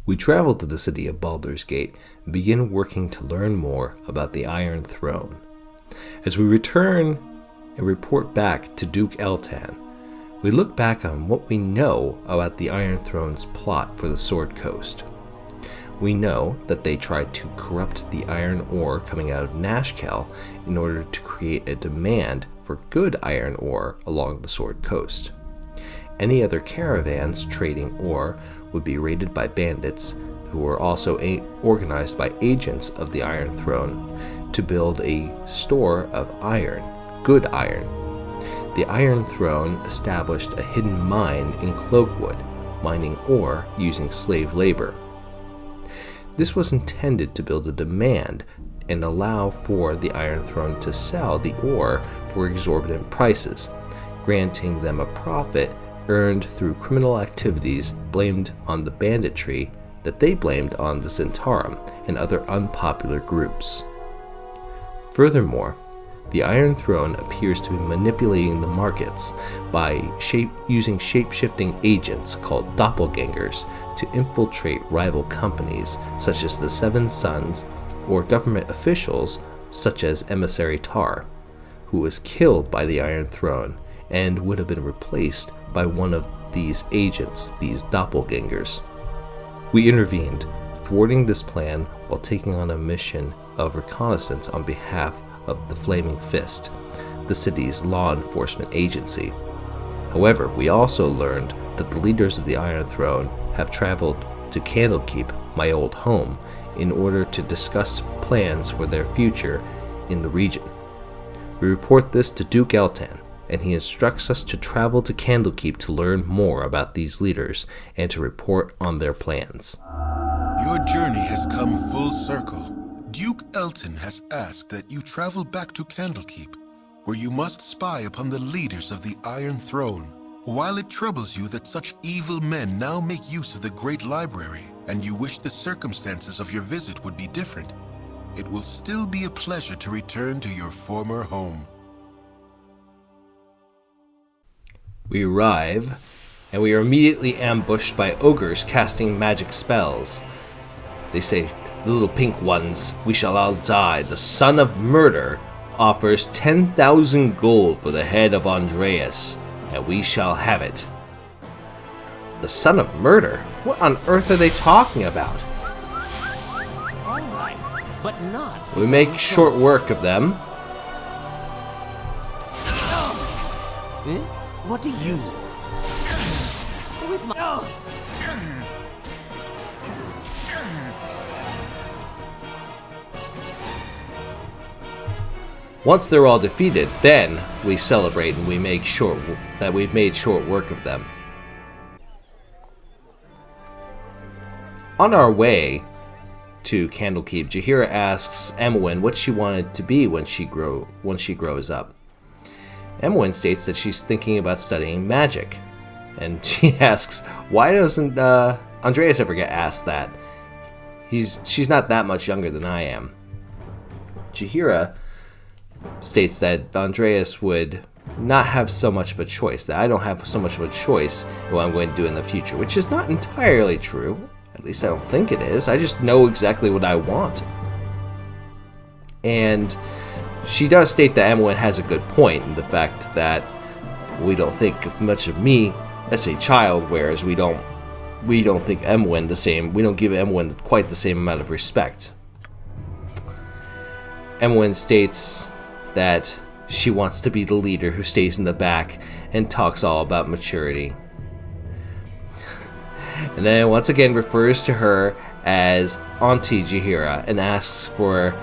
We travel to the city of Baldur's Gate and begin working to learn more about the Iron Throne. As we return and report back to Duke Eltan, we look back on what we know about the Iron Throne's plot for the Sword Coast. We know that they tried to corrupt the iron ore coming out of Nashkel in order to create a demand for good iron ore along the Sword Coast. Any other caravans trading ore would be raided by bandits who were also organized by agents of the Iron Throne to build a store of iron, good iron. The Iron Throne established a hidden mine in Cloakwood, mining ore using slave labor. This was intended to build a demand and allow for the Iron Throne to sell the ore for exorbitant prices, granting them a profit earned through criminal activities blamed on the banditry that they blamed on the Centaurum and other unpopular groups. Furthermore, the Iron Throne appears to be manipulating the markets by using shape-shifting agents called doppelgangers to infiltrate rival companies such as the Seven Sons or government officials such as Emissary Tar, who was killed by the Iron Throne and would have been replaced by one of these agents, these doppelgangers. We intervened, thwarting this plan while taking on a mission of reconnaissance on behalf of the Flaming Fist, the city's law enforcement agency. However, we also learned that the leaders of the Iron Throne have traveled to Candlekeep, my old home, in order to discuss plans for their future in the region. We report this to Duke Eltan, and he instructs us to travel to Candlekeep to learn more about these leaders and to report on their plans. Your journey has come full circle. Duke Elton has asked that you travel back to Candlekeep, where you must spy upon the leaders of the Iron Throne. While it troubles you that such evil men now make use of the Great Library, and you wish the circumstances of your visit would be different, it will still be a pleasure to return to your former home. We arrive, and we are immediately ambushed by ogres casting magic spells. They say, "The little pink ones, we shall all die. The son of murder offers 10,000 gold for the head of Andreas, and we shall have it." The son of murder? What on earth are they talking about? All right, but not. We make short work of them. What do you want? With my... Once they're all defeated, then we celebrate and we've made short work of them. On our way to Candlekeep, Jaheira asks Emwyn what she wanted to be when she grows up. Emwyn states that she's thinking about studying magic, and she asks, why doesn't Andreas ever get asked that? She's not that much younger than I am. Jaheira states that Andreas would not have so much of a choice, that I don't have so much of a choice in what I'm going to do in the future, which is not entirely true. At least I don't think it is. I just know exactly what I want. And she does state that Emwyn has a good point in the fact that we don't think much of me as a child, whereas we don't think Emwyn the same. We don't give Emwyn quite the same amount of respect. Emwyn states that she wants to be the leader who stays in the back and talks all about maturity. And then once again refers to her as Auntie Jaheira and asks for,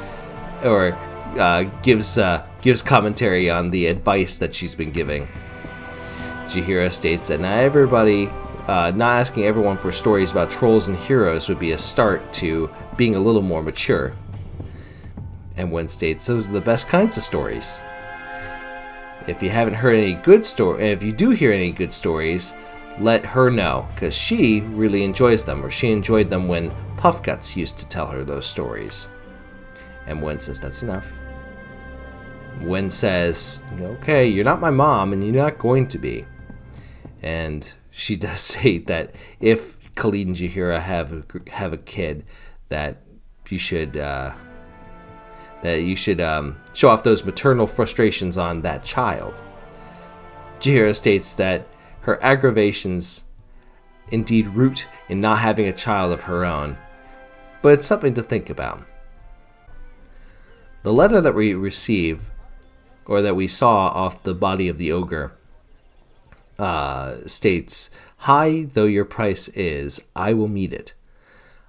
or gives commentary on the advice that she's been giving. Jaheira states that not asking everyone for stories about trolls and heroes would be a start to being a little more mature. And Emwyn states those are the best kinds of stories. If you haven't heard any good story, if you do hear any good stories, let her know, because she really enjoys them, or she enjoyed them when Puffguts used to tell her those stories. And Emwyn says that's enough. Emwyn says, okay, you're not my mom, and you're not going to be. And she does say that if Khalid and Jahira have a kid, that you should show off those maternal frustrations on that child. Jahira states that her aggravations indeed root in not having a child of her own, but it's something to think about. The letter that we receive, or that we saw off the body of the ogre, states, "High though your price is, I will meet it.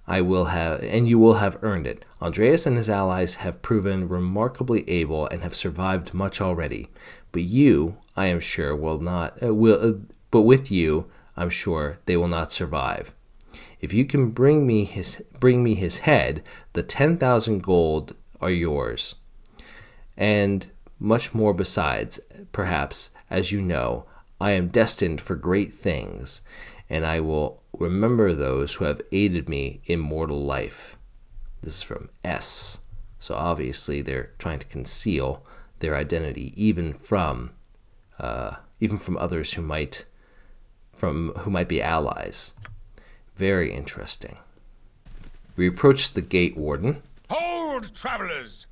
And you will have earned it. Andreas and his allies have proven remarkably able and have survived much already. But you, I am sure, will not. But with you, I'm sure they will not survive. If you can bring me his head, the 10,000 gold are yours, and much more besides. Perhaps, as you know, I am destined for great things, and I will remember those who have aided me in mortal life." This is from S. So obviously they're trying to conceal their identity even from others who might be allies. Very interesting. We approach the gate warden. "Hold, travelers!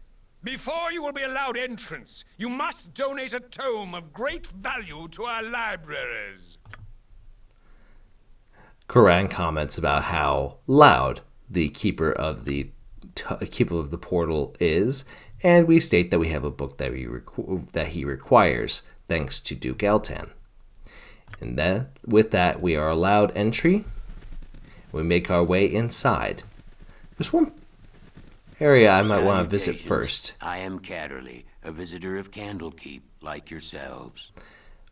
Before you will be allowed entrance, you must donate a tome of great value to our libraries." Quran comments about how loud the keeper of the portal is, and we state that we have a book that he requires, thanks to Duke Eltan. And with that, we are allowed entry. We make our way inside. There's one area I might want to visit first. I am Catterley, a visitor of Candlekeep, like yourselves.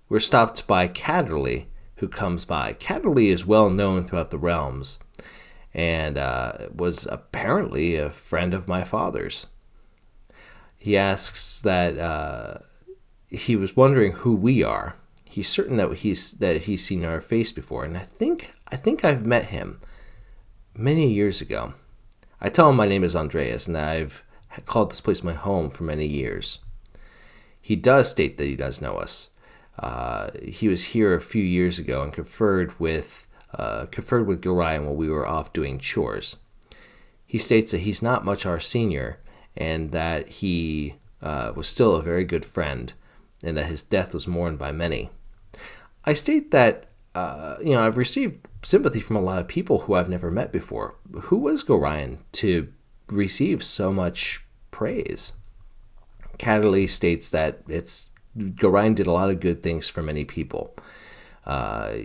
We're stopped by Catterley, who comes by. Catterley is well known throughout the realms, and was apparently a friend of my father's. He asks that he was wondering who we are. He's certain that he's seen our face before, and I think I've met him many years ago. I tell him my name is Andreas and that I've called this place my home for many years. He does state that he does know us. He was here a few years ago and conferred with Gorion while we were off doing chores. He states that he's not much our senior, and that he was still a very good friend, and that his death was mourned by many. I state that I've received sympathy from a lot of people who I've never met before. Who was Gorion to receive so much praise? Catterley states that Gorion did a lot of good things for many people.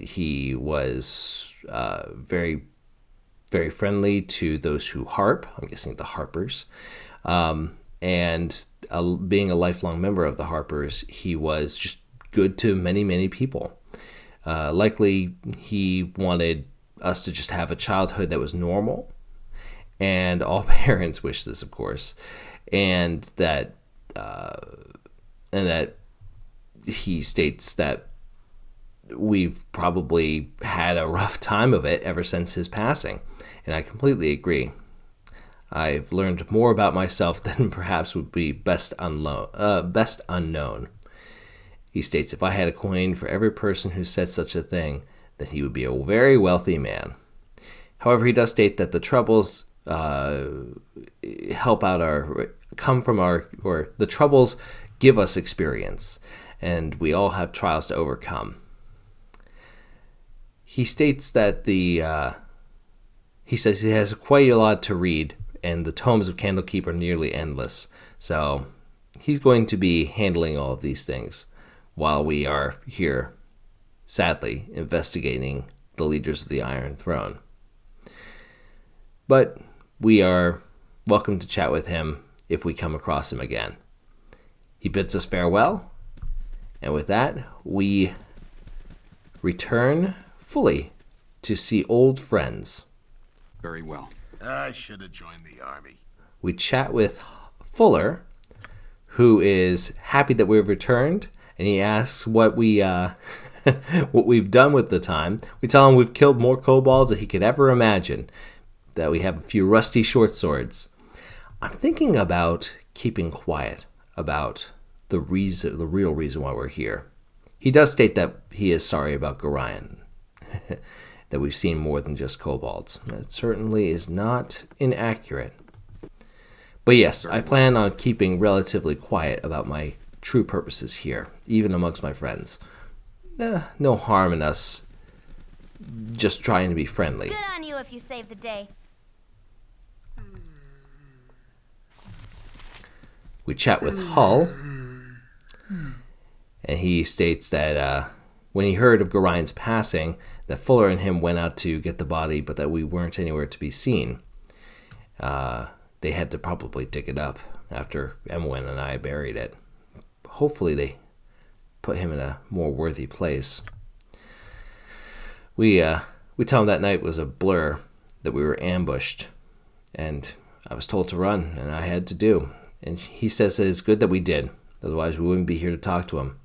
He was very, very friendly to those who harp. I'm guessing the harpers. And being a lifelong member of the harpers, he was just good to many, many people. Likely, he wanted us to just have a childhood that was normal, and all parents wish this, of course, and that he states that we've probably had a rough time of it ever since his passing, and I completely agree. I've learned more about myself than perhaps would be best unknown. He states, if I had a coin for every person who said such a thing, then he would be a very wealthy man. However, he does state that the troubles the troubles give us experience, and we all have trials to overcome. He states that he says he has quite a lot to read, and the tomes of Candlekeep are nearly endless. So he's going to be handling all of these things while we are here, sadly, investigating the leaders of the Iron Throne. But we are welcome to chat with him if we come across him again. He bids us farewell, and with that, we return fully to see old friends. Very well. I should have joined the army. We chat with Fuller, who is happy that we've returned, and he asks what we've done with the time. We tell him we've killed more kobolds than he could ever imagine, that we have a few rusty short swords. I'm thinking about keeping quiet about the real reason why we're here. He does state that he is sorry about Gorion. that we've seen more than just kobolds. That certainly is not inaccurate. But yes, I plan on keeping relatively quiet about my true purposes here, even amongst my friends. No harm in us just trying to be friendly. Good on you if you save the day. We chat with Hull, and he states that when he heard of Gorion's passing, that Fuller and him went out to get the body, but that we weren't anywhere to be seen. They had to probably dig it up after Emwyn and I buried it. Hopefully they put him in a more worthy place. We tell him that night was a blur, that we were ambushed, and I was told to run, and I had to do. And he says that it's good that we did, otherwise we wouldn't be here to talk to him.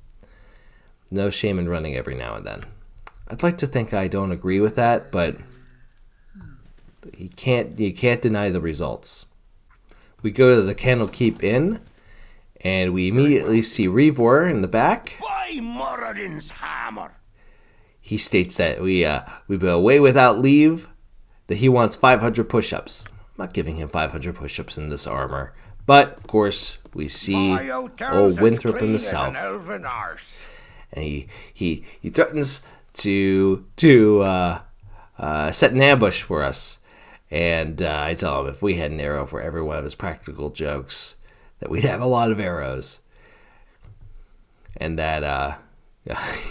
No shame in running every now and then. I'd like to think I don't agree with that, but you can't deny the results. We go to the Candlekeep Inn, and we immediately see Revor in the back. By Moradin's hammer! He states that we've been away without leave, that he wants 500 push-ups. I'm not giving him 500 push-ups in this armor. But, of course, we see old Winthrop himself. And he threatens to set an ambush for us. And I tell him if we had an arrow for every one of his practical jokes, that we'd have a lot of arrows. And that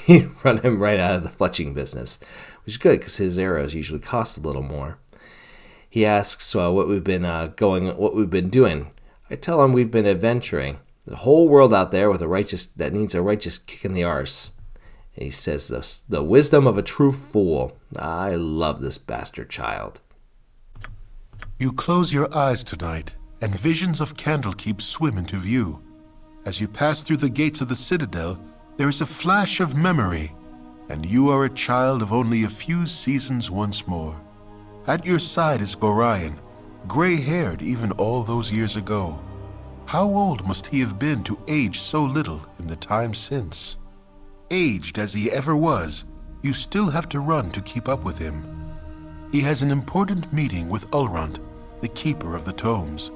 he'd run him right out of the fletching business, which is good because his arrows usually cost a little more. He asks what we've been doing. I tell him we've been adventuring. The whole world out there that needs a righteous kick in the arse. And he says the wisdom of a true fool. I love this bastard child. You close your eyes tonight, and visions of Candlekeep swim into view. As you pass through the gates of the citadel, there is a flash of memory, and you are a child of only a few seasons once more. At your side is Gorion, gray-haired even all those years ago. How old must he have been to age so little in the time since? Aged as he ever was, you still have to run to keep up with him. He has an important meeting with Ulrond, the keeper of the tomes.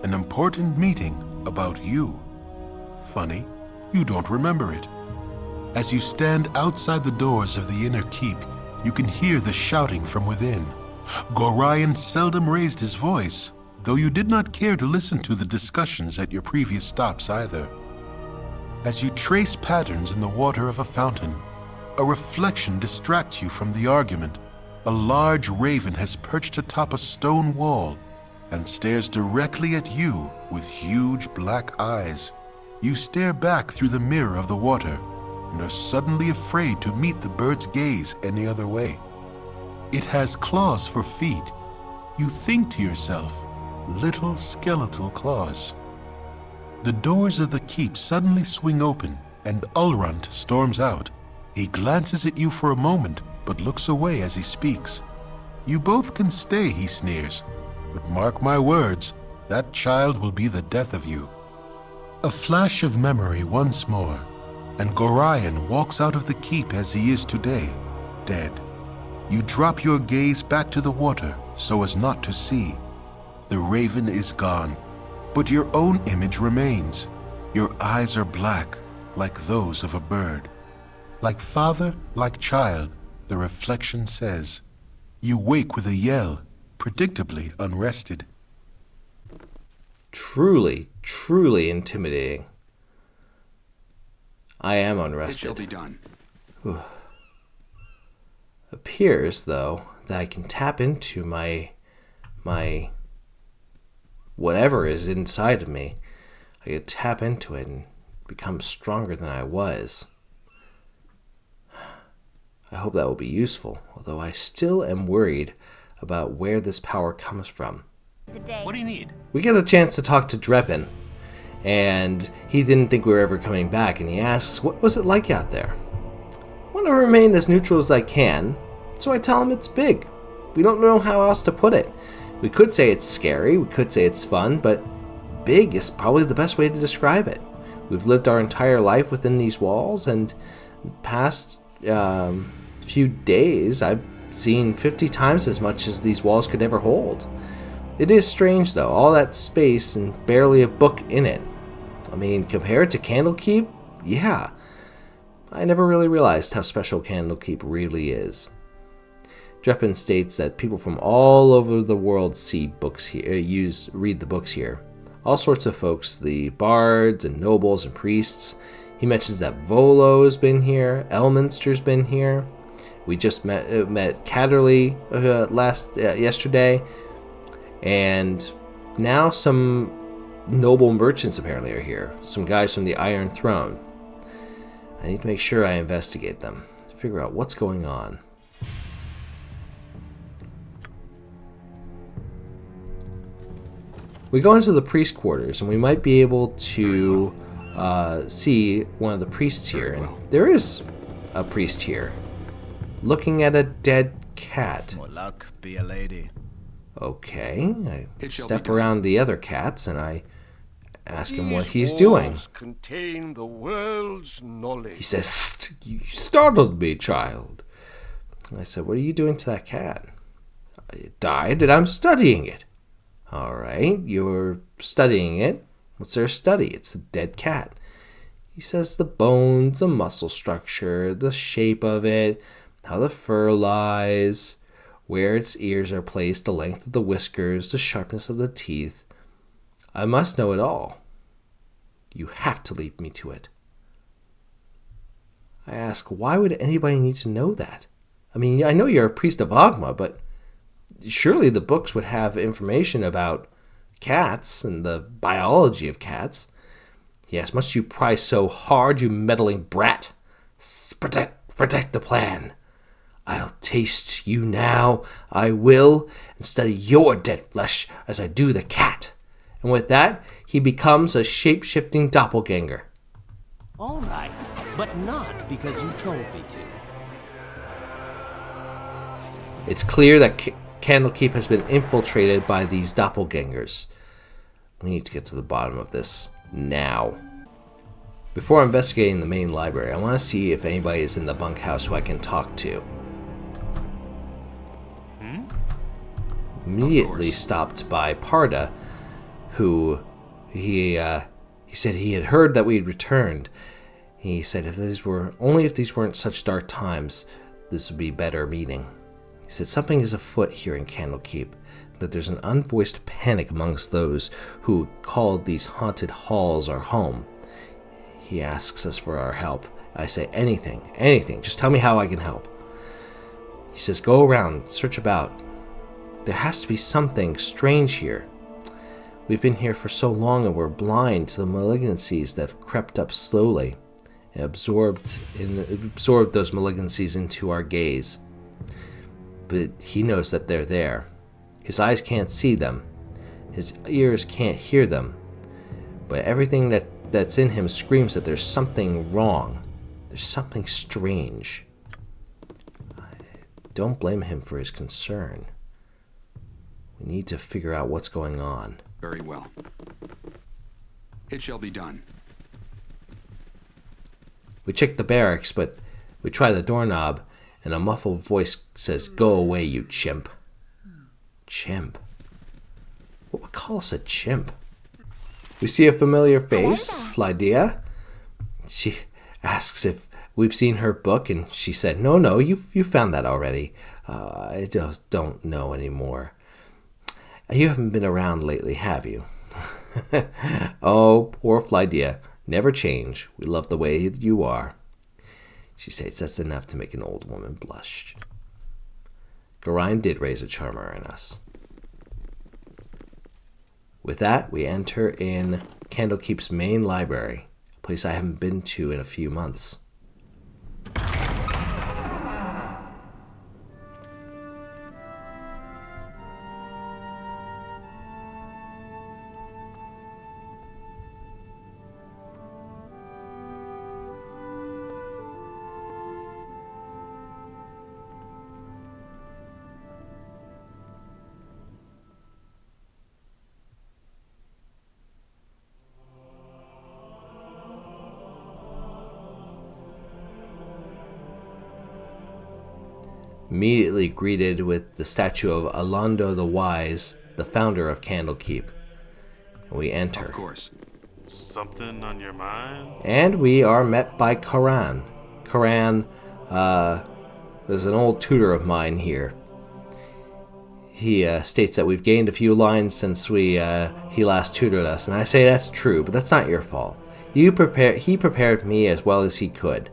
An important meeting about you. Funny, you don't remember it. As you stand outside the doors of the inner keep, you can hear the shouting from within. Gorion seldom raised his voice, though you did not care to listen to the discussions at your previous stops either. As you trace patterns in the water of a fountain, a reflection distracts you from the argument. A large raven has perched atop a stone wall and stares directly at you with huge black eyes. You stare back through the mirror of the water and are suddenly afraid to meet the bird's gaze any other way. It has claws for feet. You think to yourself, little skeletal claws. The doors of the keep suddenly swing open, and Ulrond storms out. He glances at you for a moment, but looks away as he speaks. You both can stay, he sneers, but mark my words, that child will be the death of you. A flash of memory once more, and Gorion walks out of the keep as he is today, dead. You drop your gaze back to the water so as not to see. The raven is gone, but your own image remains. Your eyes are black, like those of a bird. Like father, like child, the reflection says. You wake with a yell, predictably unrested. Truly, truly intimidating. I am unrested. It shall be done. Appears, though, that I can tap into my whatever is inside of me. I can tap into it and become stronger than I was. I hope that will be useful, although I still am worried about where this power comes from. What do you need? We get a chance to talk to Dreppen, and he didn't think we were ever coming back, and he asks, what was it like out there? I want to remain as neutral as I can, so I tell him it's big. We don't know how else to put it. We could say it's scary, we could say it's fun, but big is probably the best way to describe it. We've lived our entire life within these walls, and past few days I've seen 50 times as much as these walls could ever hold. It is strange, though, all that space and barely a book in it. I mean, compared to Candlekeep, yeah. I never really realized how special Candlekeep really is. Dreppen states that people from all over the world see books here, read the books here. All sorts of folks, the bards and nobles and priests. He mentions that Volo's been here, Elminster's been here. We just met Catterley yesterday, and now some noble merchants apparently are here. Some guys from the Iron Throne. I need to make sure I investigate them, figure out what's going on. We go into the priest quarters, and we might be able to see one of the priests here. And there is a priest here, looking at a dead cat. More luck, be a lady. Okay, I step around the other cats, and I ask him what he's doing. Contain the world's knowledge. He says, "You startled me, child." I said, "What are you doing to that cat?" "It died, and I'm studying it." "All right, you're studying it. What's there to study? It's a dead cat." He says the bones, the muscle structure, the shape of it, how the fur lies, where its ears are placed, the length of the whiskers, the sharpness of the teeth. I must know it all. You have to lead me to it. I ask, why would anybody need to know that? I mean, I know you're a priest of Agma, but surely the books would have information about cats and the biology of cats. Yes, must you pry so hard, you meddling brat? Protect the plan. I'll taste you now, I will, and study your dead flesh as I do the cat. And with that, he becomes a shape-shifting doppelganger. All right, but not because you told me to. It's clear that Candlekeep has been infiltrated by these doppelgangers. We need to get to the bottom of this now. Before investigating the main library, I want to see if anybody is in the bunkhouse who I can talk to. Immediately stopped by Parda, who he said he had heard that we had returned. He said if these weren't such dark times, this would be better meeting. He said something is afoot here in Candlekeep, that there's an unvoiced panic amongst those who called these haunted halls our home. He asks us for our help. I say anything, just tell me how I can help. He says go around, search about. There has to be something strange here. We've been here for so long and we're blind to the malignancies that have crept up slowly and absorbed those malignancies into our gaze. But he knows that they're there. His eyes can't see them. His ears can't hear them. But everything that's in him screams that there's something wrong. There's something strange. I don't blame him for his concern. We need to figure out what's going on. Very well. It shall be done. We check the barracks, but we try the doorknob, and a muffled voice says, "Go away, you chimp." Chimp? What would call us a chimp? We see a familiar face, Flydia. She asks if we've seen her book, and she said, No, you found that already. I just don't know anymore. You haven't been around lately, have you? Oh, poor Flydia. Never change. We love the way you are. She says that's enough to make an old woman blush. Geraint did raise a charmer in us. With that, we enter in Candlekeep's main library, a place I haven't been to in a few months. immediately greeted with the statue of Alondo the Wise, the founder of Candlekeep. And we enter. Of course. Something on your mind? And we are met by Karan. Karan is an old tutor of mine here. He states that we've gained a few lines since he last tutored us, and I say that's true, but that's not your fault. He prepared me as well as he could.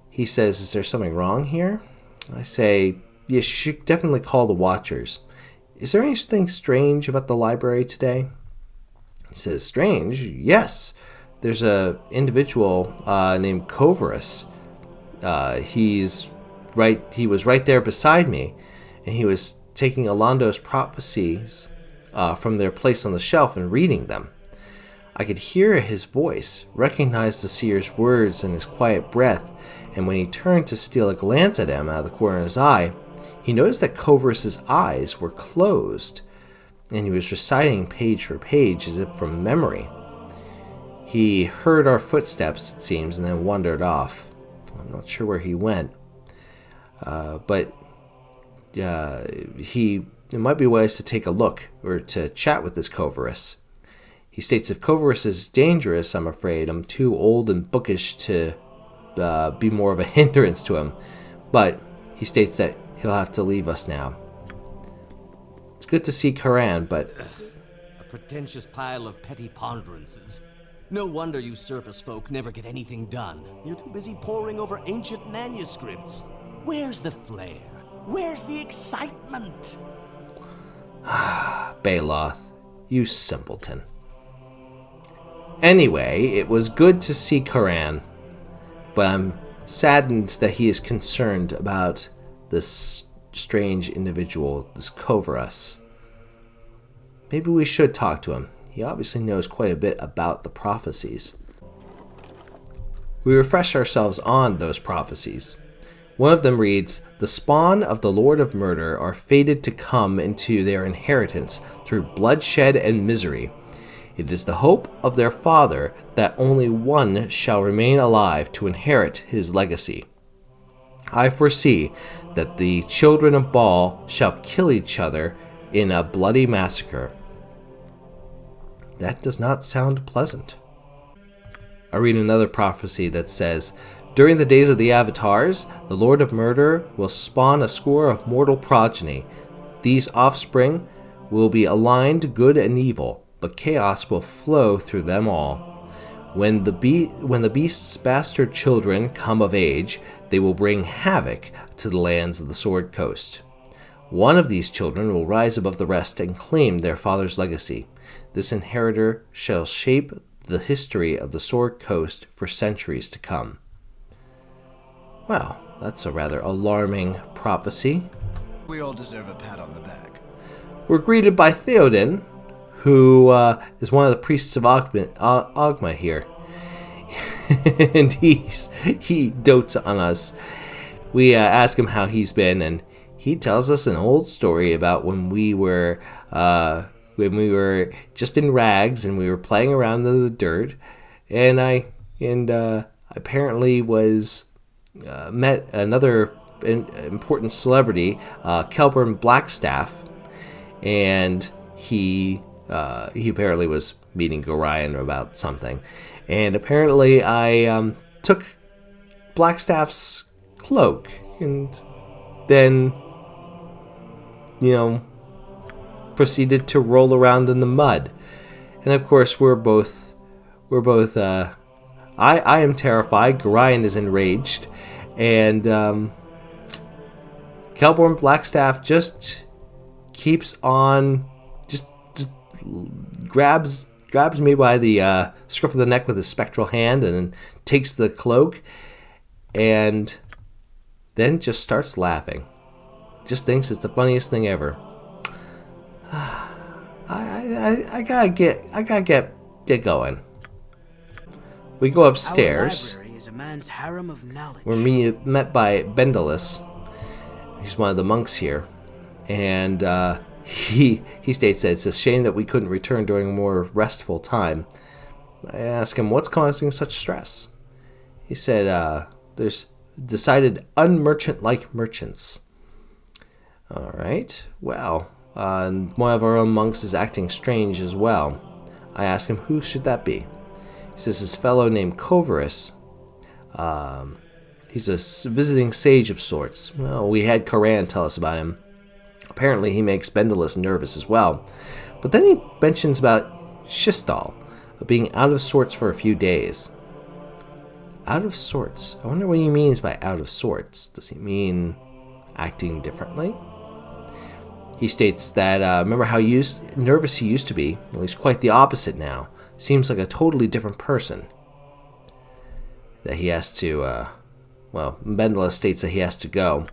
He says, is there something wrong here? I say, you should definitely call the Watchers. Is there anything strange about the library today? He says, strange? Yes. There's a individual named Kovarus. He was right there beside me, and he was taking Alondo's prophecies from their place on the shelf and reading them. I could hear his voice, recognize the seer's words and his quiet breath, and when he turned to steal a glance at him out of the corner of his eye, he noticed that Kovarus's eyes were closed, and he was reciting page for page as if from memory. He heard our footsteps, it seems, and then wandered off. I'm not sure where he went, but it might be wise to take a look or to chat with this Kovarus. He states if Kovarus is dangerous, I'm afraid I'm too old and bookish to be more of a hindrance to him, but he states that he'll have to leave us now. It's good to see Karan, but... A pretentious pile of petty ponderances. No wonder you surface folk never get anything done. You're too busy poring over ancient manuscripts. Where's the flair? Where's the excitement? Baloth, you simpleton. Anyway, it was good to see Karan, but I'm saddened that he is concerned about this strange individual, this Kovarus. Maybe we should talk to him. He obviously knows quite a bit about the prophecies. We refresh ourselves on those prophecies. One of them reads, the spawn of the Lord of Murder are fated to come into their inheritance through bloodshed and misery. It is the hope of their father that only one shall remain alive to inherit his legacy. I foresee that the children of Baal shall kill each other in a bloody massacre. That does not sound pleasant. I read another prophecy that says, during the days of the Avatars, the Lord of Murder will spawn a score of mortal progeny. These offspring will be aligned good and evil, but chaos will flow through them all. When the beast's bastard children come of age, they will bring havoc to the lands of the Sword Coast. One of these children will rise above the rest and claim their father's legacy. This inheritor shall shape the history of the Sword Coast for centuries to come. Well, that's a rather alarming prophecy. We all deserve a pat on the back. We're greeted by Theoden, who is one of the priests of Ogma here. And he dotes on us. We ask him how he's been, and he tells us an old story about when we were just in rags and we were playing around in the dirt, and I apparently was met another important celebrity, Kelburn Blackstaff, and he apparently was meeting Gorion about something, and apparently I took Blackstaff's cloak and then proceeded to roll around in the mud. And of course we're both I am terrified, Gorion is enraged, and Kelborn Blackstaff just keeps on, just grabs me by the scruff of the neck with his spectral hand and then takes the cloak and then just starts laughing. Just thinks it's the funniest thing ever. I gotta get going. We go upstairs. Our library is a man's harem of knowledge. We're met by Bendalis. He's one of the monks here, and he states that it's a shame that we couldn't return during a more restful time. I ask him what's causing such stress. He said, "There's decided unmerchant-like merchants. All right, well, one of our own monks is acting strange as well. I ask him, who should that be? He says this fellow named Kovaris. He's a visiting sage of sorts. Well, we had Koran tell us about him. Apparently he makes Bendelis nervous as well. But then he mentions about Shistal being out of sorts for a few days. Out of sorts? I wonder what he means by out of sorts. Does he mean acting differently? He states that, remember how nervous he used to be? Well, he's quite the opposite now. Seems like a totally different person. That he has to, Bendelis states that he has to go.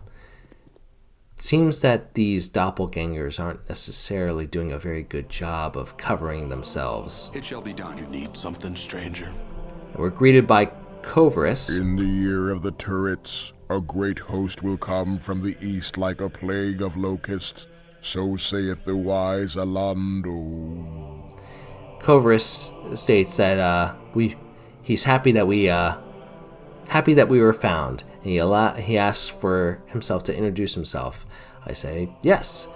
It seems that these doppelgangers aren't necessarily doing a very good job of covering themselves. It shall be done. You need something, stranger? And we're greeted by Kovaris. In the year of the turrets, a great host will come from the east like a plague of locusts. So saith the wise Alando. Kovaris states that he's happy that we were found. And he asks for himself to introduce himself. I say yes.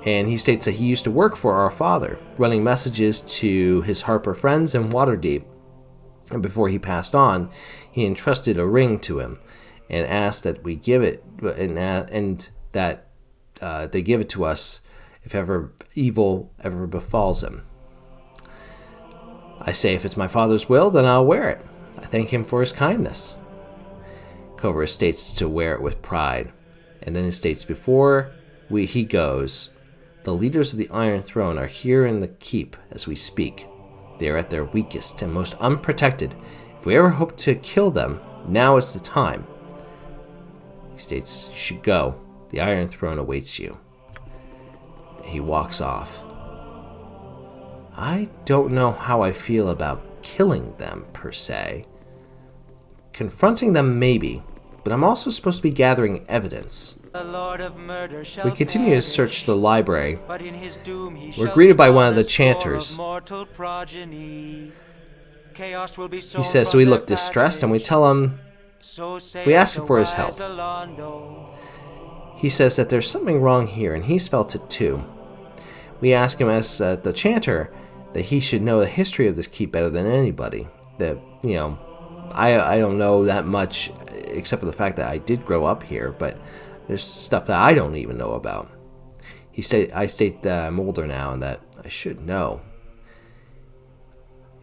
And he states that he used to work for our father, running messages to his Harper friends in Waterdeep. And before he passed on, he entrusted a ring to him and asked that we give it, and that they give it to us if ever evil ever befalls him. I say if it's my father's will, then I'll wear it. I thank him for his kindness. Kovaris states to wear it with pride, and then he states before he goes, the leaders of the Iron Throne are here in the keep as we speak. They are at their weakest and most unprotected. If we ever hope to kill them, now is the time. He states, you should go. The Iron Throne awaits you. He walks off. I don't know how I feel about killing them, per se. Confronting them, maybe, but I'm also supposed to be gathering evidence. We continue to search the library. We're greeted by one of the chanters. He says, so we look distressed, and we tell him, we ask him for his help. He says that there's something wrong here, and he's felt it too. We ask him as the chanter that he should know the history of this keep better than anybody. That, I don't know that much, except for the fact that I did grow up here, but there's stuff that I don't even know about. I state that I'm older now and that I should know.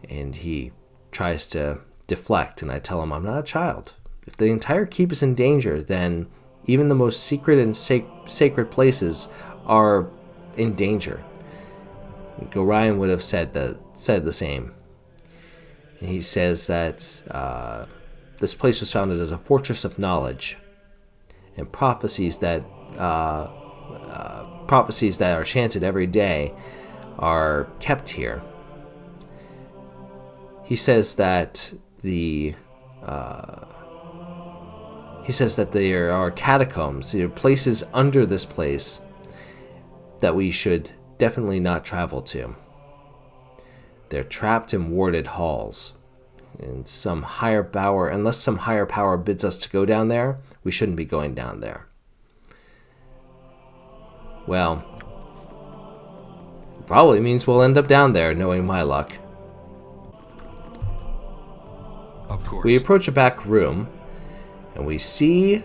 And he tries to deflect, and I tell him I'm not a child. If the entire keep is in danger, then even the most secret and sacred places are in danger. Gorion would have said the same. And he says that this place was founded as a fortress of knowledge, and prophecies that are chanted every day are kept here. He says that there are catacombs, there are places under this place that we should definitely not travel to. They're trapped in warded halls. And unless some higher power bids us to go down there, we shouldn't be going down there. Well, probably means we'll end up down there, knowing my luck. Of course. We approach a back room, and we see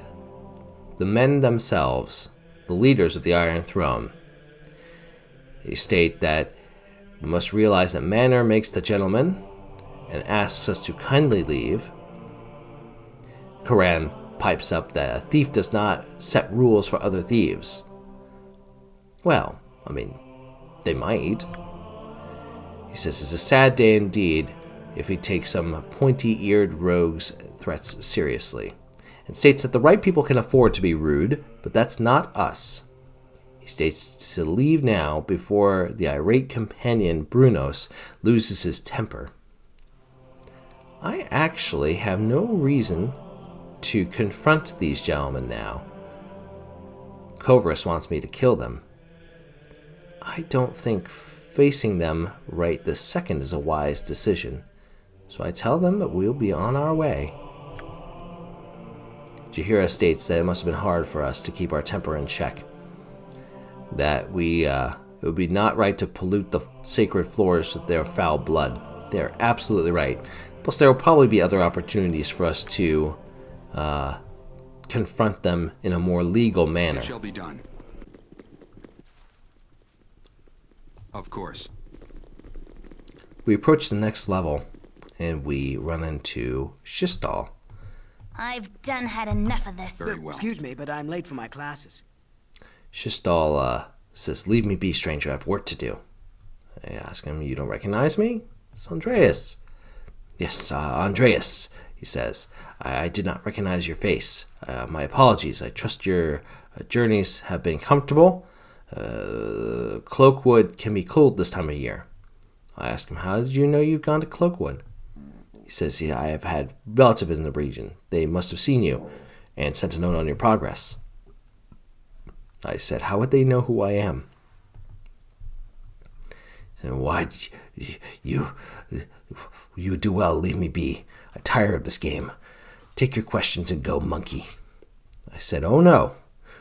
the men themselves, the leaders of the Iron Throne. They state that we must realize that manner makes the gentleman, and asks us to kindly leave. Koran pipes up that a thief does not set rules for other thieves. Well, they might. He says it's a sad day indeed if we take some pointy-eared rogues' threats seriously, and states that the right people can afford to be rude, but that's not us. He states to leave now before the irate companion Brunos loses his temper. I actually have no reason to confront these gentlemen now. Kovaris wants me to kill them. I don't think facing them right this second is a wise decision, so I tell them that we'll be on our way. Jahira states that it must have been hard for us to keep our temper in check. That it would be not right to pollute the sacred floors with their foul blood. They're absolutely right. Plus, there will probably be other opportunities for us to confront them in a more legal manner. It shall be done. Of course. We approach the next level, and we run into Shistal. I've done had enough of this. Very well. Excuse me, but I'm late for my classes. Shistal says, "Leave me be, stranger. I have work to do." I ask him, "You don't recognize me? It's Andreas." "Yes, Andreas," he says. I did not recognize your face. My apologies. I trust your journeys have been comfortable. Cloakwood can be cold this time of year." I ask him, "How did you know you've gone to Cloakwood?" He says, "Yeah, I have had relatives in the region. They must have seen you and sent a note on your progress." I said, "How would they know who I am?" And "Why you do well, leave me be. I'm tired of this game. Take your questions and go, monkey." I said, "Oh no.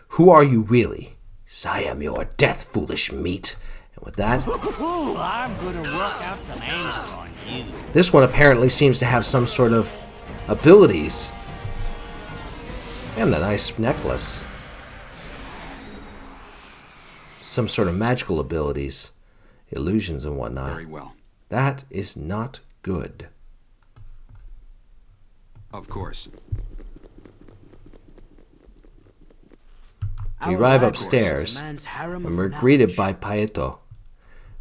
Who are you really?" He says, "I am your death, foolish meat." And with that, I'm gonna work out some anger on you. this one apparently seems to have some sort of abilities. And a nice necklace. Some sort of magical abilities, illusions and whatnot. Very well. That is not good. Of course. We arrive upstairs, and we're greeted by Paeto.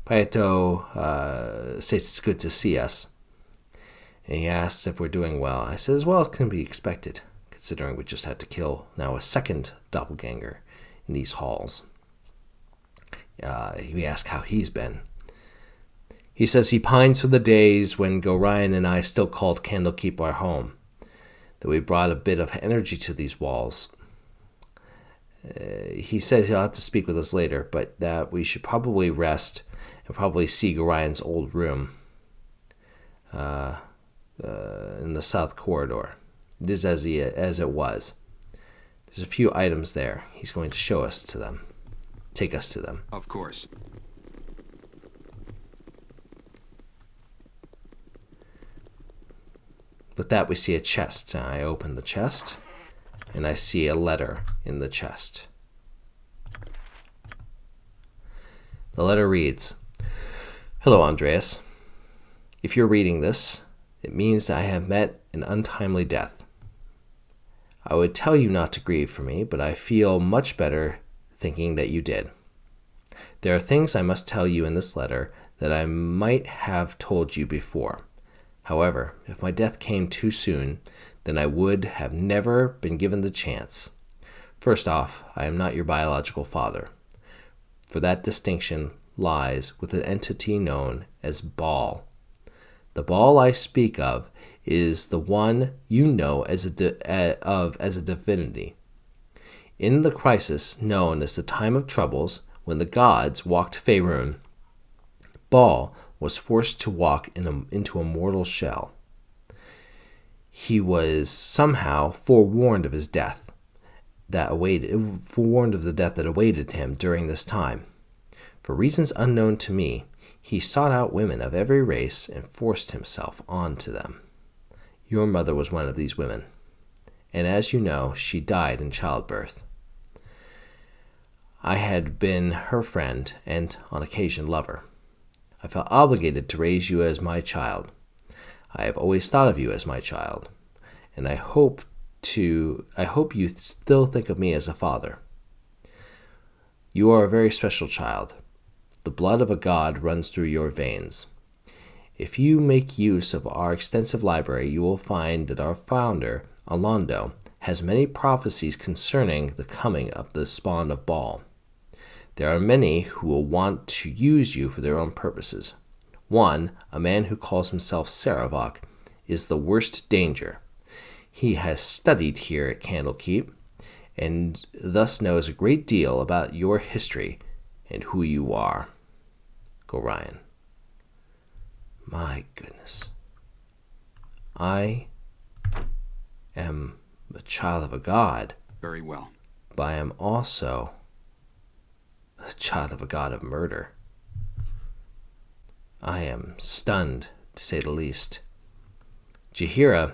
Paeto states it's good to see us, and he asks if we're doing well. I says, "Well, it can be expected, considering we just had to kill now a second doppelganger in these halls." We ask how he's been. He says he pines for the days when Gorion and I still called Candlekeep our home, that we brought a bit of energy to these walls. He says he'll have to speak with us later, but that we should probably rest and probably see Gorion's old room in the south corridor. It is as it was. There's a few items there. He's going to show us to them. Take us to them. Of course. With that, we see a chest. I open the chest, and I see a letter in the chest. The letter reads, "Hello, Andreas. If you're reading this, it means I have met an untimely death. I would tell you not to grieve for me, but I feel much better thinking that you did. There are things I must tell you in this letter that I might have told you before. However, if my death came too soon, then I would have never been given the chance. First off, I am not your biological father, for that distinction lies with an entity known as Baal. The Baal I speak of is the one you know as a divinity. In the crisis known as the Time of Troubles, when the gods walked Faerun, Baal was forced to walk into a mortal shell. He was somehow forewarned of the death that awaited him during this time. For reasons unknown to me, he sought out women of every race and forced himself onto them. Your mother was one of these women, and as you know, she died in childbirth. I had been her friend and, on occasion, lover. I felt obligated to raise you as my child. I have always thought of you as my child, and I hope you still think of me as a father. You are a very special child. The blood of a god runs through your veins. If you make use of our extensive library, you will find that our founder, Alondo, has many prophecies concerning the coming of the spawn of Baal. There are many who will want to use you for their own purposes. One, a man who calls himself Saravok, is the worst danger. He has studied here at Candlekeep, and thus knows a great deal about your history and who you are. Gorion. My goodness. I am a child of a god. Very well. But I am also a child of a god of murder. I am stunned, to say the least. Jaheira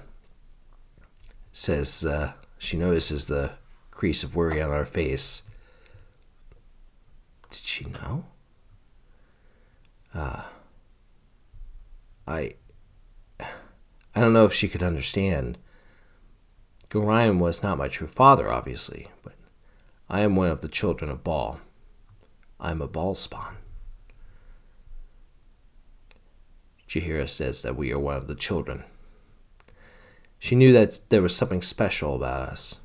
says she notices the crease of worry on our face. Did she know? I don't know if she could understand. Gorion was not my true father, obviously, but I am one of the children of Baal. I am a Baal spawn. Jaheira says that we are one of the children. She knew that there was something special about us.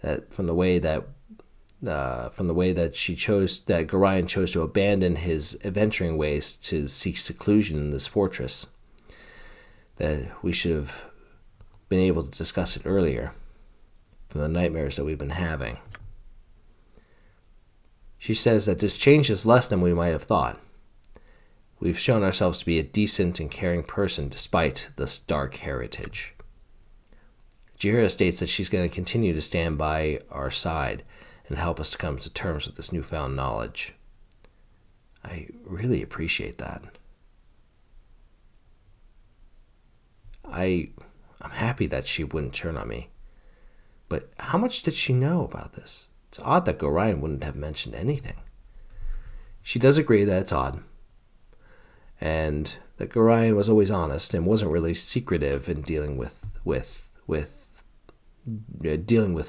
That from the way that Gorion chose to abandon his adventuring ways to seek seclusion in this fortress, that we should have been able to discuss it earlier, from the nightmares that we've been having. She says that this change is less than we might have thought. We've shown ourselves to be a decent and caring person despite this dark heritage. Jaheira states that she's going to continue to stand by our side and help us to come to terms with this newfound knowledge. I really appreciate that. I'm happy that she wouldn't turn on me. But how much did she know about this? It's odd that Gorion wouldn't have mentioned anything. She does agree that it's odd, and that Gorion was always honest and wasn't really secretive in dealing with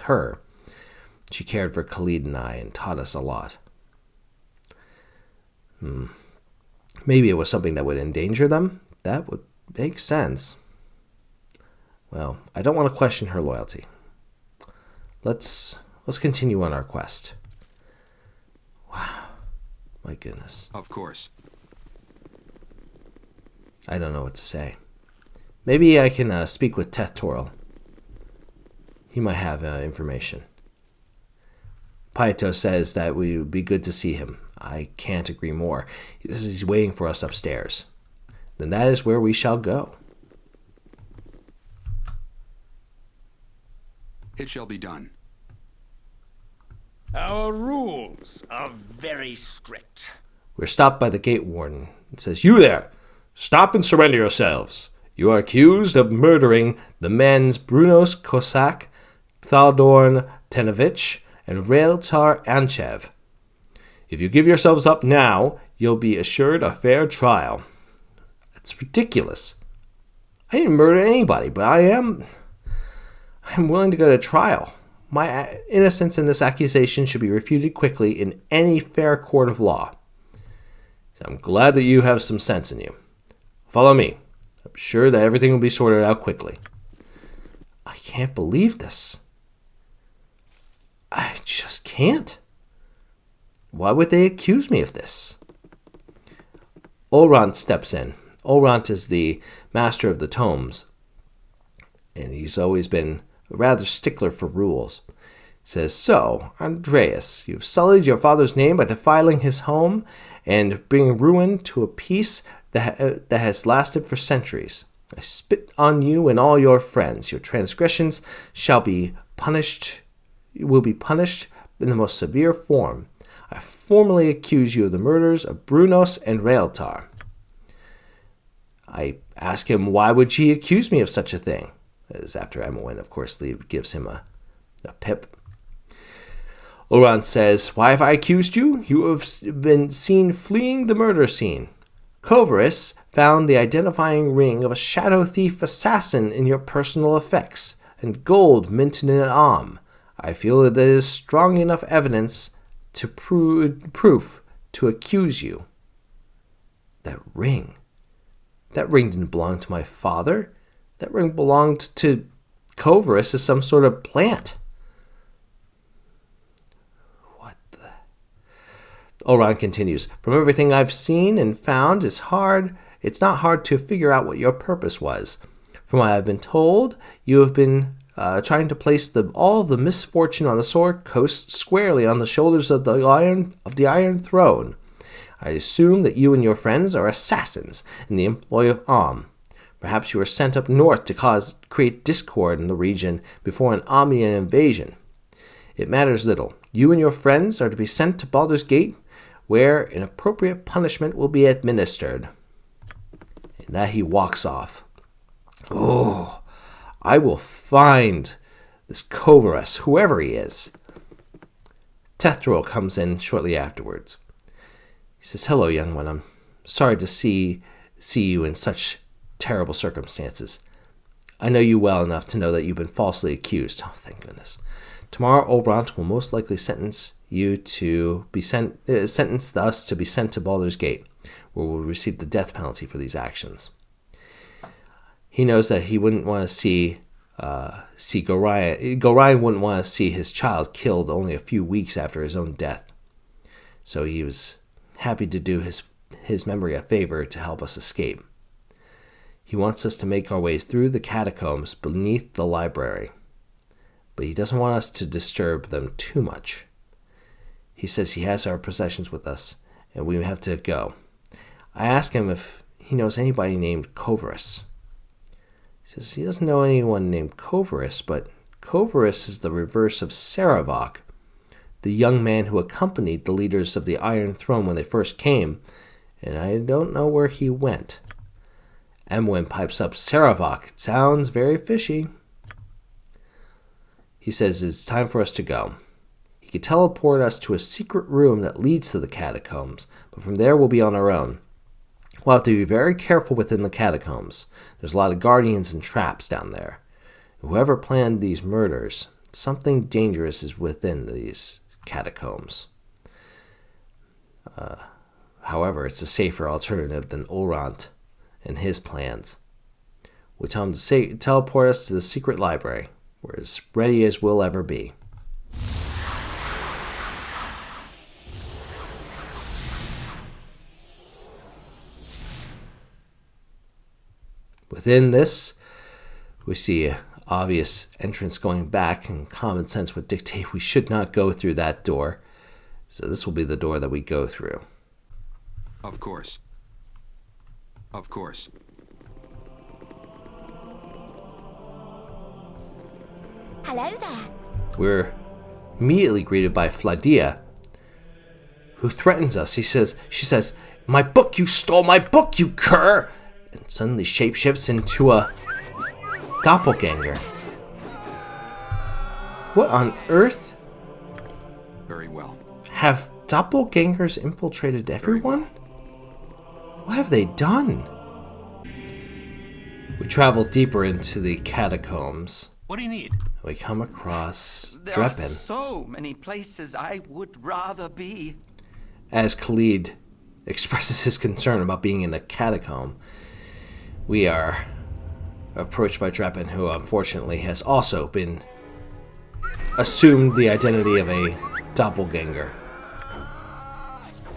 her. She cared for Khalid and I and taught us a lot. Maybe it was something that would endanger them? That would make sense. Well, I don't want to question her loyalty. Let's continue on our quest. Wow. My goodness. Of course. I don't know what to say. Maybe I can speak with Tet Toril. He might have information. Paito says that we would be good to see him. I can't agree more. He says he's waiting for us upstairs. Then that is where we shall go. It shall be done. Our rules are very strict. We're stopped by the gate warden. It says, "You there! Stop and surrender yourselves. You are accused of murdering the men's Brunos Kosak, Thaldorn Tenovich, and Raeltar Anchev. If you give yourselves up now, you'll be assured a fair trial." That's ridiculous. I didn't murder anybody, but I'm willing to go to trial. My innocence in this accusation should be refuted quickly in any fair court of law. So I'm glad that you have some sense in you. Follow me. I'm sure that everything will be sorted out quickly. I can't believe this. I just can't. Why would they accuse me of this? Olrant steps in. Olrant is the master of the tomes, and he's always been a rather stickler for rules. Says, "So, Andreas, you've sullied your father's name by defiling his home and bringing ruin to a peace that has lasted for centuries. I spit on you and all your friends. Your transgressions will be punished in the most severe form. I formally accuse you of the murders of Brunos and Raeltar." I ask him, why would he accuse me of such a thing? As after Emwyn, of course, gives him a pip. Olrant says, "Why have I accused you? You have been seen fleeing the murder scene. Coverus found the identifying ring of a shadow thief assassin in your personal effects, and gold minted in an arm. I feel that it is strong enough evidence to proof to accuse you." That ring didn't belong to my father. That ring belonged to Coverus as some sort of plant. What the... Olrant continues, "From everything I've seen and found, it's not hard to figure out what your purpose was. From what I've been told, you have been trying to place all the misfortune on the Sword Coast squarely on the shoulders of the Iron Throne. I assume that you and your friends are assassins in the employ of Am. Perhaps you were sent up north to create discord in the region before an Omnian invasion. It matters little. You and your friends are to be sent to Baldur's Gate, where an appropriate punishment will be administered. And that he walks off. Oh, I will find this Kovaras, whoever he is. Tethril comes in shortly afterwards. He says, "Hello, young one. I'm sorry to see you in such terrible circumstances. I know you well enough to know that you've been falsely accused." Oh, thank goodness. "Tomorrow, Olbrant will most likely sentence us to be sent to Baldur's Gate, where we'll receive the death penalty for these actions." He knows that he wouldn't want to see Gorion wouldn't want to see his child killed only a few weeks after his own death. So he was happy to do his memory a favor to help us escape. He wants us to make our ways through the catacombs beneath the library, but he doesn't want us to disturb them too much. He says he has our possessions with us, and we have to go. I ask him if he knows anybody named Kovaras. He says he doesn't know anyone named Kovaras, but Kovaras is the reverse of Saravok, the young man who accompanied the leaders of the Iron Throne when they first came, and I don't know where he went. Emwyn pipes up, "Saravok, it sounds very fishy." He says it's time for us to go. He can teleport us to a secret room that leads to the catacombs, but from there we'll be on our own. We'll have to be very careful within the catacombs. There's a lot of guardians and traps down there. Whoever planned these murders, something dangerous is within these catacombs. However, it's a safer alternative than Olrant and his plans. We tell him to teleport us to the secret library. We're as ready as we'll ever be. Within this, we see an obvious entrance going back, and common sense would dictate we should not go through that door. So this will be the door that we go through. Of course. Of course. Hello there. We're immediately greeted by Fladia, who threatens us. She says, "My book, you stole my book, you cur!" And suddenly shapeshifts into a doppelganger. What on earth? Very well. Have doppelgangers infiltrated everyone? What have they done? We travel deeper into the catacombs. What do you need? We come across There Dreppen. are so many places I would rather be. As Khalid expresses his concern about being in a catacomb, we are approached by Dreppen, who unfortunately has also been assumed the identity of a doppelganger.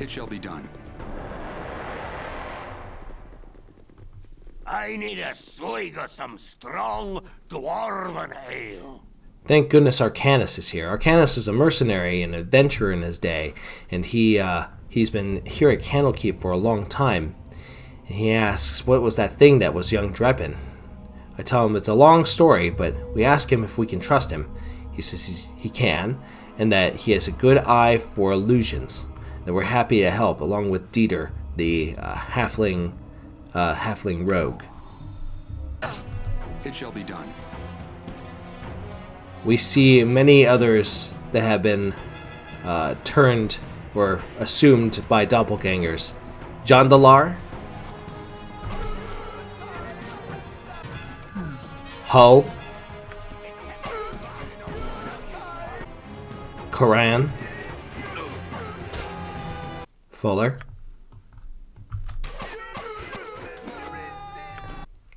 It shall be done. I need a swig of some strong dwarven ale. Thank goodness Arcanus is here. Arcanus is a mercenary and adventurer in his day, and he's been here at Candlekeep for a long time. And he asks, what was that thing that was young Dreppen? I tell him it's a long story, but we ask him if we can trust him. He says he can, and that he has a good eye for illusions. That we're happy to help, along with Dieter, the halfling rogue. It shall be done. We see many others that have been turned or assumed by doppelgangers. Jondalar, Hull, Koran, Fuller,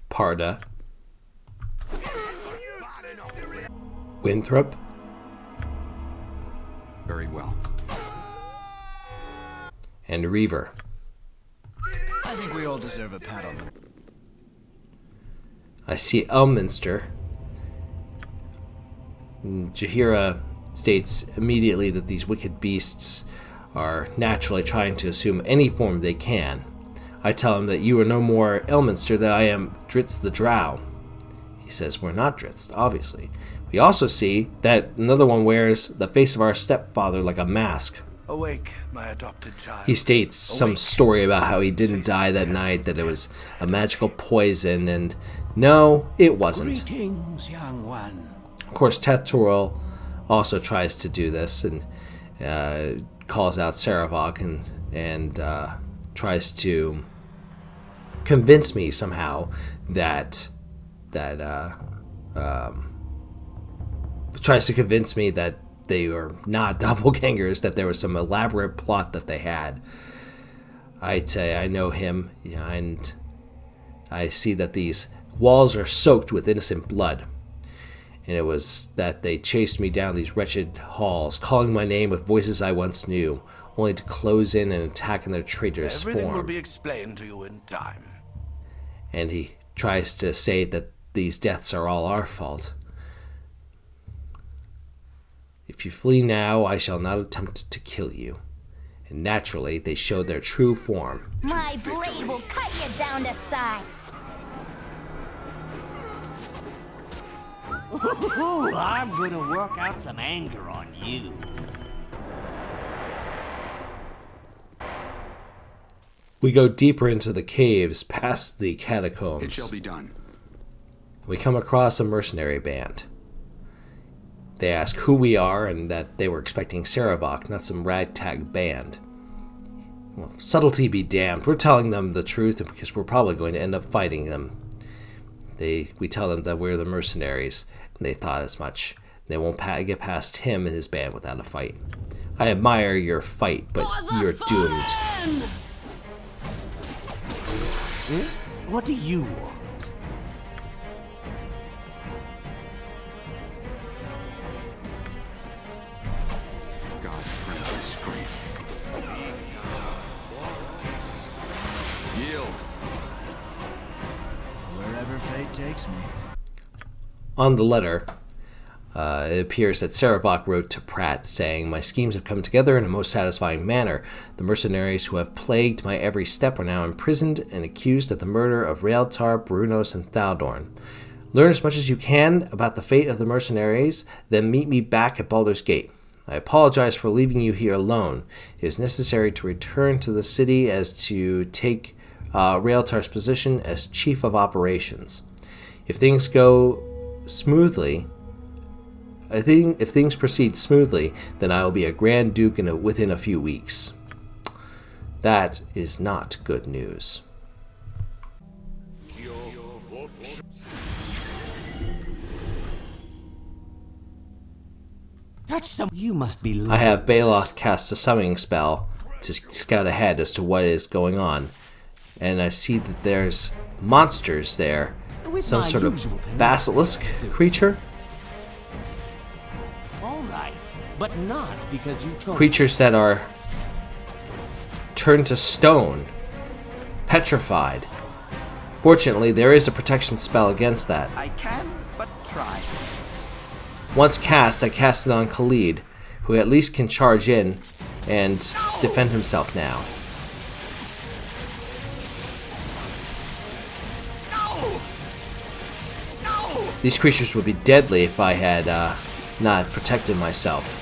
Parda, Winthrop, Very well. and Reaver. I think we all deserve a pat on the... I see Elminster. Jaheira states immediately that these wicked beasts are naturally trying to assume any form they can. I tell him that you are no more Elminster than I am Dritz the Drow. He says we're not Dritz, obviously. We also see that another one wears the face of our stepfather like a mask. Awake, my adopted child. He states some story about how he didn't die that night, that it was a magical poison, and no, it wasn't. Greetings, young one. Of course, Tetural also tries to do this and calls out Saravok and tries to convince me somehow that they were not doppelgangers, that there was some elaborate plot that they had. I'd say I know him, and I see that these walls are soaked with innocent blood. And it was that they chased me down these wretched halls, calling my name with voices I once knew, only to close in and attack in their traitorous form. Everything will be explained to you in time. And he tries to say that these deaths are all our fault. If you flee now, I shall not attempt to kill you. And naturally, they show their true form. My blade will cut you down to size. Ooh, I'm gonna work out some anger on you. We go deeper into the caves, past the catacombs. It shall be done. We come across a mercenary band. They ask who we are and that they were expecting Saravok, not some ragtag band. Well, subtlety be damned. We're telling them the truth because we're probably going to end up fighting them. We tell them that we're the mercenaries, and they thought as much. They won't get past him and his band without a fight. I admire your fight, but you're doomed. What do you want? God's friendly strength. Yield. Wherever fate takes me. On the letter, it appears that Saravok wrote to Pratt, saying, "My schemes have come together in a most satisfying manner. The mercenaries who have plagued my every step are now imprisoned and accused of the murder of Raeltar, Brunos, and Thaldorn. Learn as much as you can about the fate of the mercenaries, then meet me back at Baldur's Gate. I apologize for leaving you here alone. It is necessary to return to the city as to take Raeltar's position as Chief of Operations. If things go smoothly, if things proceed smoothly, then I will be a Grand Duke within a few weeks." That is not good news. Touch some. You must be. I have Baloth cast a summoning spell to scout ahead as to what is going on, and I see that there's monsters there. Some sort of basilisk creature. All right, but not because you told. Creatures that are turned to stone, petrified. Fortunately, there is a protection spell against that. I can but try. Once cast, I cast it on Khalid, who at least can charge in and defend himself now. These creatures would be deadly if I had not protected myself.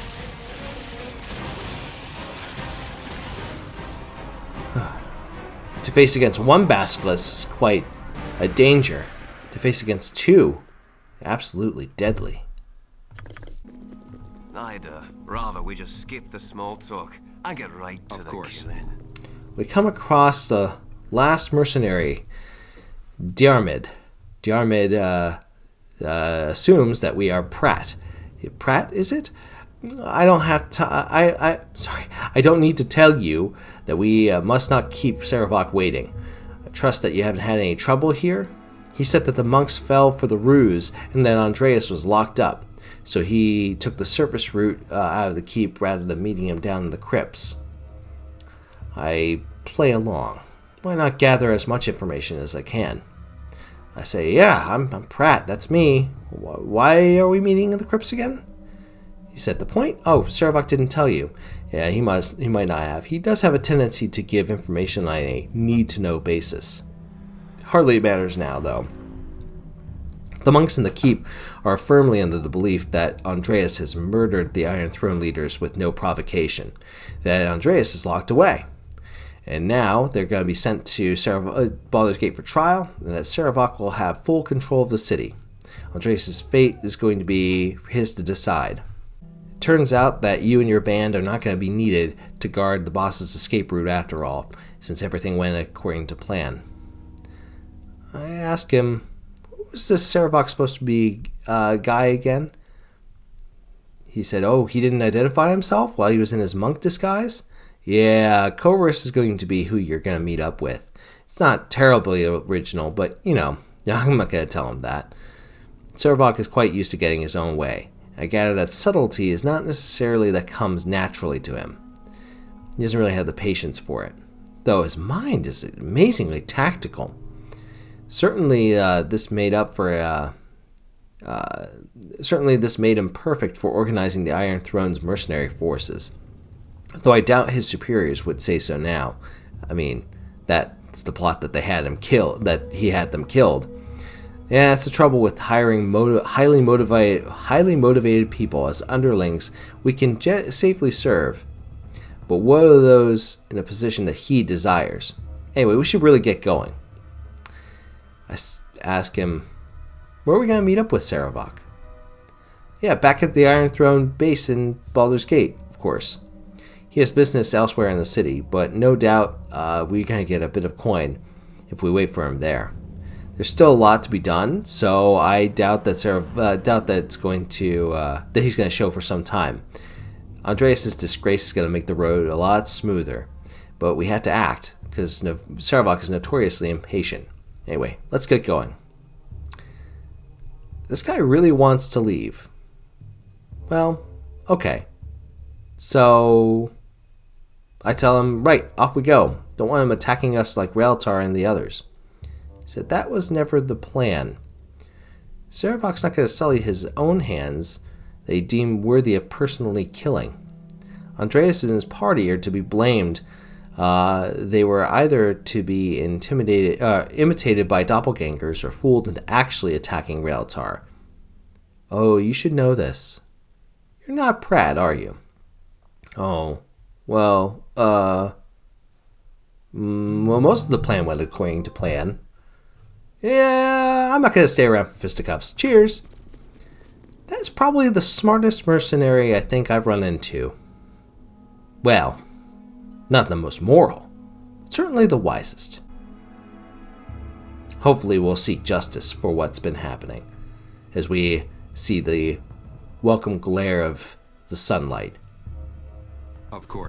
To face against one basilisk is quite a danger. To face against two, absolutely deadly. I'd rather we just skip the small talk and get right to the killing. We come across the last mercenary, Diarmid. Diarmid assumes that we are Pratt. Pratt, is it? I don't have to. Sorry. I don't need to tell you that we must not keep Saravok waiting. I trust that you haven't had any trouble here. He said that the monks fell for the ruse and that Andreas was locked up, so he took the surface route out of the keep rather than meeting him down in the crypts. I play along. Why not gather as much information as I can? I say, yeah, I'm Pratt, that's me. Why are we meeting in the crypts again? He said, the point? Oh, Sarevok didn't tell you. Yeah, he might not have. He does have a tendency to give information on a need-to-know basis. Hardly matters now, though. The monks in the keep are firmly under the belief that Andreas has murdered the Iron Throne leaders with no provocation, that Andreas is locked away. And now they're going to be sent to Baldur's Gate for trial, and that Sarevok will have full control of the city. Andreas' fate is going to be his to decide. It turns out that you and your band are not going to be needed to guard the boss's escape route after all, since everything went according to plan. I asked him, who was this Sarevok supposed to be guy again? He said, oh, he didn't identify himself while he was in his monk disguise? Yeah, Koris is going to be who you're going to meet up with. It's not terribly original, but, you know, I'm not going to tell him that. Sarevok is quite used to getting his own way. I gather that subtlety is not necessarily that comes naturally to him. He doesn't really have the patience for it, though his mind is amazingly tactical. Certainly, this made him perfect for organizing the Iron Throne's mercenary forces. Though I doubt his superiors would say so now. I mean, that's the plot that they had him killed. That he had them killed. Yeah, that's the trouble with hiring highly motivated people as underlings we can safely serve. But what are those in a position that he desires? Anyway, we should really get going. I asked him, where are we going to meet up with Sarevok? Yeah, back at the Iron Throne base in Baldur's Gate, of course. He has business elsewhere in the city, but no doubt we're going to get a bit of coin if we wait for him there. There's still a lot to be done, so I doubt that that he's going to show for some time. Andreas' disgrace is going to make the road a lot smoother, but we have to act because Sarevok is notoriously impatient. Anyway, let's get going. This guy really wants to leave. Well, okay. So I tell him, right, off we go. Don't want him attacking us like Raeltar and the others. He said that was never the plan. Sarevok's not going to sully his own hands that he deemed worthy of personally killing. Andreas and his party are to be blamed. They were either to be imitated by doppelgangers or fooled into actually attacking Raeltar. Oh, you should know this. You're not Pratt, are you? Oh, well, most of the plan went according to plan. Yeah, I'm not going to stay around for fisticuffs. Cheers. That's probably the smartest mercenary I think I've run into. Well, not the most moral, but certainly the wisest. Hopefully we'll seek justice for what's been happening, as we see the welcome glare of the sunlight. Of course.